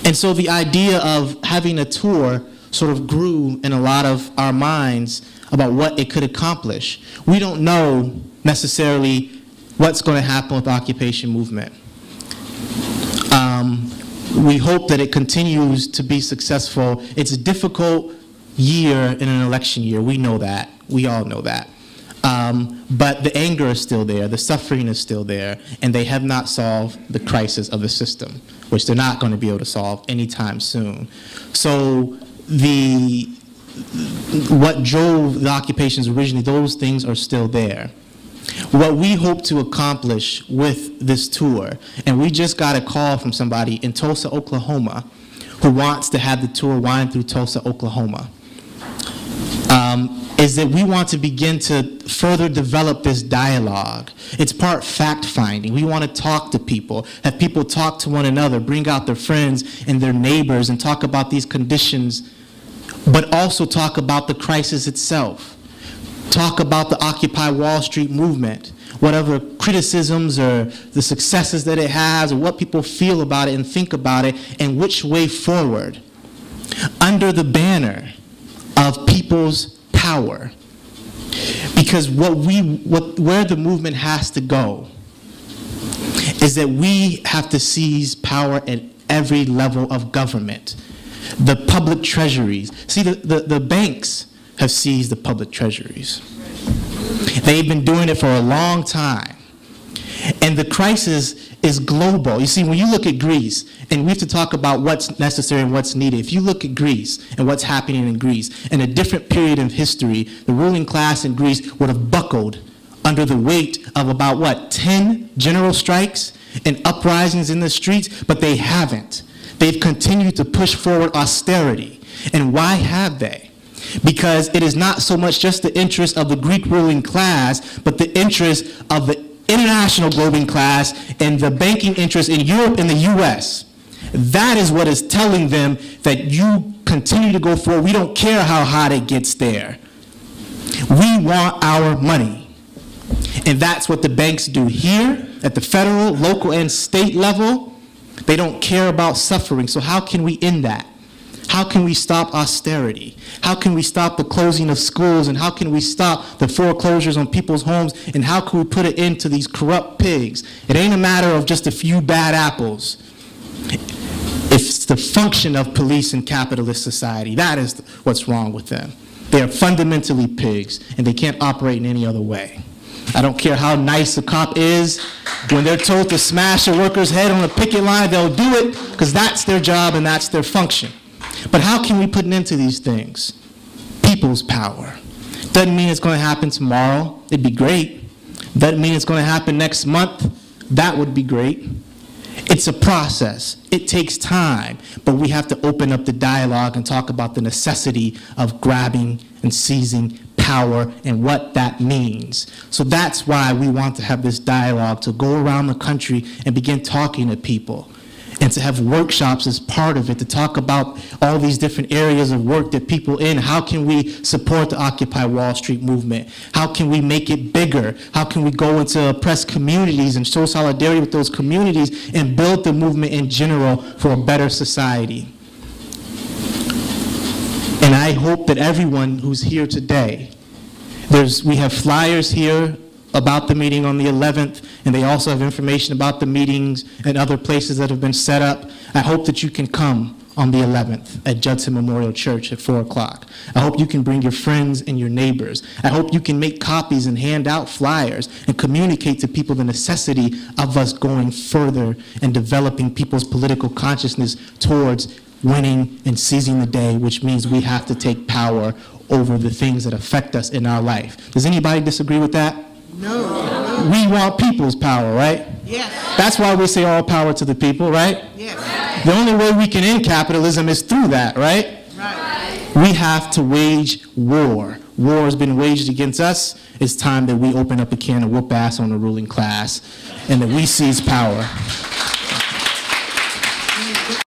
And so the idea of having a tour sort of grew in a lot of our minds about what it could accomplish. We don't know necessarily what's going to happen with the occupation movement. We hope that it continues to be successful. It's a difficult year in an election year. We know that. We all know that. But the anger is still there. The suffering is still there. And they have not solved the crisis of the system, which they're not going to be able to solve anytime soon. So what drove the occupations originally, those things are still there. What we hope to accomplish with this tour, and we just got a call from somebody in Tulsa, Oklahoma, who wants to have the tour wind through Tulsa, Oklahoma, is that we want to begin to further develop this dialogue. It's part fact-finding. We want to talk to people, have people talk to one another, bring out their friends and their neighbors and talk about these conditions, but also talk about the crisis itself. Talk about the Occupy Wall Street movement, whatever criticisms or the successes that it has, or what people feel about it and think about it, and which way forward, under the banner of people's power. Because where the movement has to go is that we have to seize power at every level of government. The public treasuries. See, the banks have seized the public treasuries. They've been doing it for a long time. And the crisis is global. You see, when you look at Greece, and we have to talk about what's necessary and what's needed. If you look at Greece and what's happening in Greece, in a different period of history, the ruling class in Greece would have buckled under the weight of about, what, 10 general strikes and uprisings in the streets, but they haven't. They've continued to push forward austerity. And why have they? Because it is not so much just the interest of the Greek ruling class, but the interest of the international global class and the banking interest in Europe and the US. That is what is telling them that you continue to go forward. We don't care how hot it gets there. We want our money. And that's what the banks do here at the federal, local, and state level. They don't care about suffering. So how can we end that? How can we stop austerity? How can we stop the closing of schools? And how can we stop the foreclosures on people's homes? And how can we put an end to these corrupt pigs? It ain't a matter of just a few bad apples. It's the function of police in capitalist society. That is what's wrong with them. They are fundamentally pigs, and they can't operate in any other way. I don't care how nice a cop is. When they're told to smash a worker's head on a picket line, they'll do it because that's their job and that's their function. But how can we put an end to these things? People's power. Doesn't mean it's going to happen tomorrow. It'd be great. Doesn't mean it's going to happen next month. That would be great. It's a process. It takes time. But we have to open up the dialogue and talk about the necessity of grabbing and seizing power and what that means. So that's why we want to have this dialogue, to go around the country and begin talking to people, and to have workshops as part of it, to talk about all these different areas of work that people in. How can we support the Occupy Wall Street movement? How can we make it bigger? How can we go into oppressed communities and show solidarity with those communities and build the movement in general for a better society? And I hope that everyone who's here today, we have flyers here about the meeting on the 11th, and they also have information about the meetings and other places that have been set up. I hope that you can come on the 11th at Judson Memorial Church at 4 o'clock. I hope you can bring your friends and your neighbors. I hope you can make copies and hand out flyers and communicate to people the necessity of us going further and developing people's political consciousness towards winning and seizing the day, which means we have to take power over the things that affect us in our life. Does anybody disagree with that? No. We want people's power, right? Yes. That's why we say all power to the people, right? Yes. The only way we can end capitalism is through that, right? Right. We have to wage war. War has been waged against us. It's time that we open up a can of whoop ass on the ruling class and that we seize power.